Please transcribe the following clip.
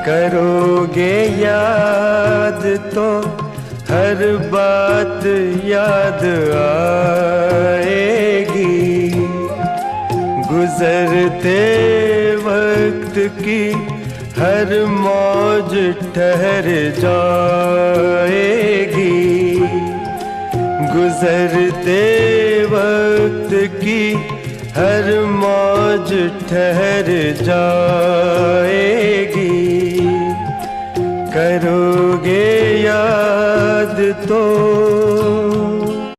करोगे याद तो हर बात याद आएगी। गुजरते वक्त की हर मौज ठहर जाएगी। गुजरते वक्त की हर मौज ठहर जाएगी। करोगे याद तो